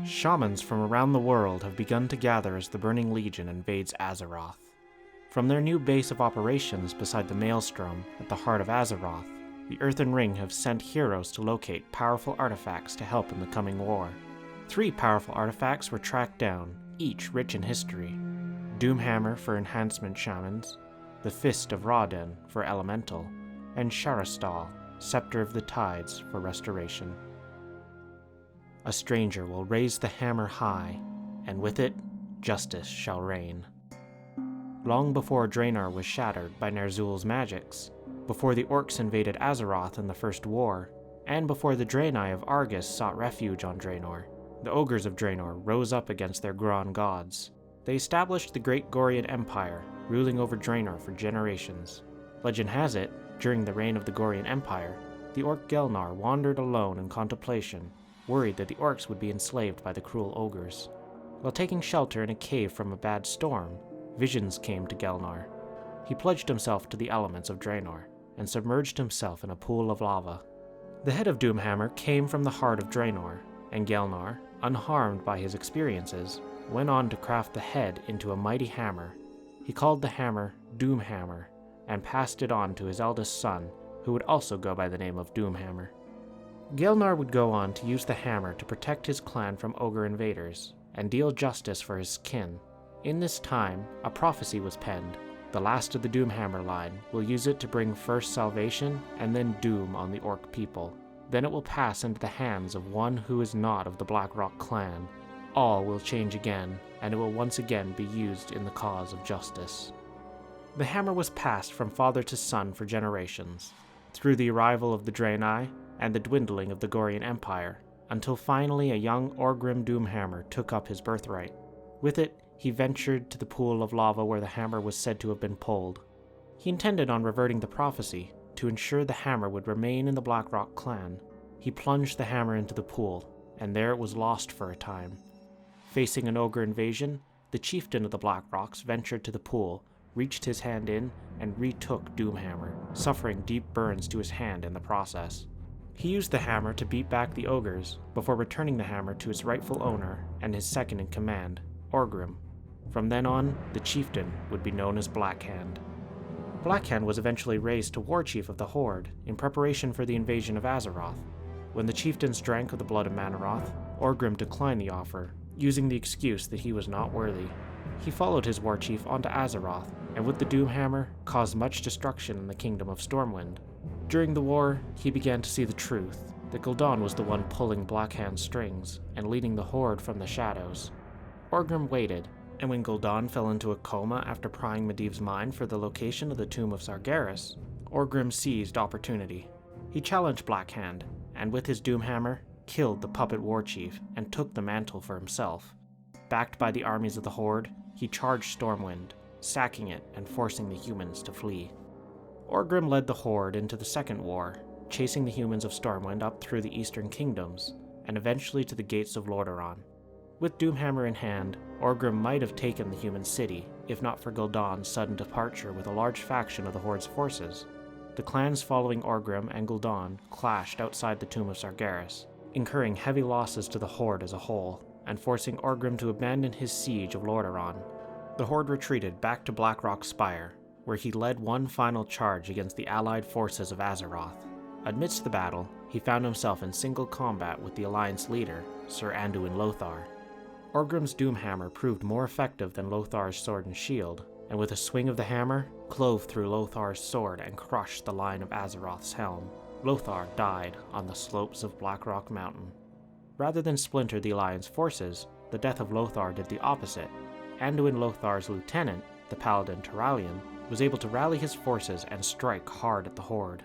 Shamans from around the world have begun to gather as the Burning Legion invades Azeroth. From their new base of operations beside the Maelstrom at the heart of Azeroth, the Earthen Ring have sent heroes to locate powerful artifacts to help in the coming war. 3 powerful artifacts were tracked down, each rich in history. Doomhammer for Enhancement Shamans, the Fist of Rawden for Elemental, and Sharastal, Scepter of the Tides for Restoration. A stranger will raise the hammer high, and with it, justice shall reign. Long before Draenor was shattered by Ner'zhul's magics, before the orcs invaded Azeroth in the First War, and before the Draenei of Argus sought refuge on Draenor, the ogres of Draenor rose up against their Graan gods. They established the Great Gorian Empire, ruling over Draenor for generations. Legend has it, during the reign of the Gorian Empire, the orc Gelnar wandered alone in contemplation, worried that the orcs would be enslaved by the cruel ogres. While taking shelter in a cave from a bad storm, visions came to Gelnar. He pledged himself to the elements of Draenor, and submerged himself in a pool of lava. The head of Doomhammer came from the heart of Draenor, and Gelnar, unharmed by his experiences, went on to craft the head into a mighty hammer. He called the hammer Doomhammer, and passed it on to his eldest son, who would also go by the name of Doomhammer. Gelnar would go on to use the hammer to protect his clan from ogre invaders, and deal justice for his kin. In this time, a prophecy was penned. The last of the Doomhammer line will use it to bring first salvation and then doom on the orc people. Then it will pass into the hands of one who is not of the Blackrock clan. All will change again, and it will once again be used in the cause of justice. The hammer was passed from father to son for generations, through the arrival of the Draenei and the dwindling of the Gorian Empire, until finally a young Orgrim Doomhammer took up his birthright. With it, he ventured to the pool of lava where the hammer was said to have been pulled. He intended on reverting the prophecy to ensure the hammer would remain in the Blackrock clan. He plunged the hammer into the pool, and there it was lost for a time. Facing an ogre invasion, the chieftain of the Blackrocks ventured to the pool, reached his hand in, and retook Doomhammer, suffering deep burns to his hand in the process. He used the hammer to beat back the ogres, before returning the hammer to its rightful owner and his second in command, Orgrim. From then on, the chieftain would be known as Blackhand. Blackhand was eventually raised to war chief of the Horde in preparation for the invasion of Azeroth. When the chieftains drank of the blood of Manaroth, Orgrim declined the offer, using the excuse that he was not worthy. He followed his war chief onto Azeroth, and with the Doomhammer, caused much destruction in the kingdom of Stormwind. During the war, he began to see the truth, that Gul'dan was the one pulling Blackhand's strings, and leading the Horde from the shadows. Orgrim waited, and when Gul'dan fell into a coma after prying Medivh's mind for the location of the tomb of Sargeras, Orgrim seized opportunity. He challenged Blackhand, and with his Doomhammer, killed the puppet warchief and took the mantle for himself. Backed by the armies of the Horde, he charged Stormwind, sacking it and forcing the humans to flee. Orgrim led the Horde into the Second War, chasing the humans of Stormwind up through the Eastern Kingdoms, and eventually to the gates of Lordaeron. With Doomhammer in hand, Orgrim might have taken the human city, if not for Gul'dan's sudden departure with a large faction of the Horde's forces. The clans following Orgrim and Gul'dan clashed outside the tomb of Sargeras, incurring heavy losses to the Horde as a whole, and forcing Orgrim to abandon his siege of Lordaeron. The Horde retreated back to Blackrock Spire, where he led one final charge against the allied forces of Azeroth. Amidst the battle, he found himself in single combat with the Alliance leader, Sir Anduin Lothar. Orgrim's Doomhammer proved more effective than Lothar's sword and shield, and with a swing of the hammer, clove through Lothar's sword and crushed the line of Azeroth's helm. Lothar died on the slopes of Blackrock Mountain. Rather than splinter the Alliance forces, the death of Lothar did the opposite. Anduin Lothar's lieutenant, the paladin Turalyon, was able to rally his forces and strike hard at the Horde.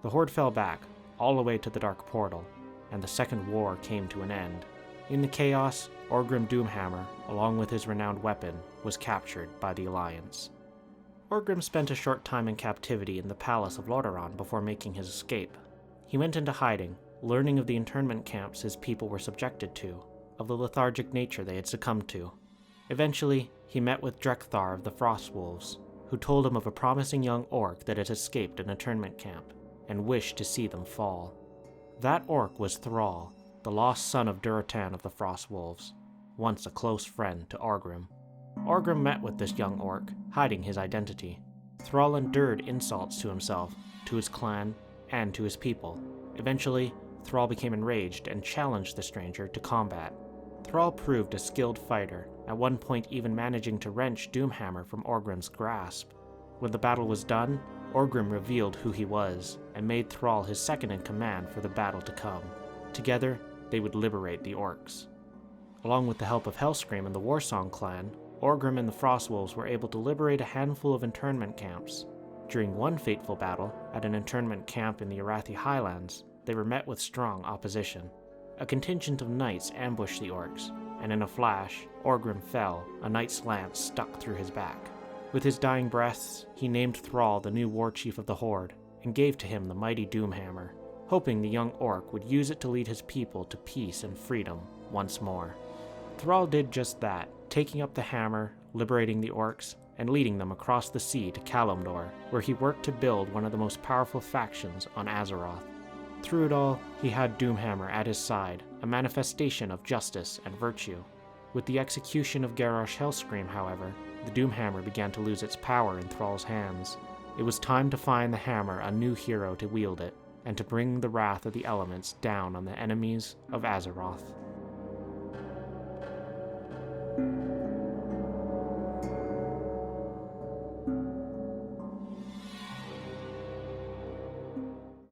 The Horde fell back, all the way to the Dark Portal, and the Second War came to an end. In the chaos, Orgrim Doomhammer, along with his renowned weapon, was captured by the Alliance. Orgrim spent a short time in captivity in the Palace of Lordaeron before making his escape. He went into hiding, learning of the internment camps his people were subjected to, of the lethargic nature they had succumbed to. Eventually, he met with Drekthar of the Frostwolves, who told him of a promising young orc that had escaped an internment camp, and wished to see them fall. That orc was Thrall, the lost son of Durotar of the Frostwolves, once a close friend to Orgrim. Orgrim met with this young orc, hiding his identity. Thrall endured insults to himself, to his clan, and to his people. Eventually, Thrall became enraged and challenged the stranger to combat. Thrall proved a skilled fighter, at one point even managing to wrench Doomhammer from Orgrim's grasp. When the battle was done, Orgrim revealed who he was, and made Thrall his second-in-command for the battle to come. Together, they would liberate the orcs. Along with the help of Hellscream and the Warsong clan, Orgrim and the Frostwolves were able to liberate a handful of internment camps. During one fateful battle, at an internment camp in the Arathi Highlands, they were met with strong opposition. A contingent of knights ambushed the orcs, and in a flash, Orgrim fell, a knight's lance stuck through his back. With his dying breaths, he named Thrall the new war chief of the Horde, and gave to him the mighty Doomhammer, hoping the young orc would use it to lead his people to peace and freedom once more. Thrall did just that, taking up the hammer, liberating the orcs, and leading them across the sea to Kalimdor, where he worked to build one of the most powerful factions on Azeroth. Through it all, he had Doomhammer at his side, a manifestation of justice and virtue. With the execution of Garrosh Hellscream, however, the Doomhammer began to lose its power in Thrall's hands. It was time to find the hammer a new hero to wield it, and to bring the wrath of the elements down on the enemies of Azeroth.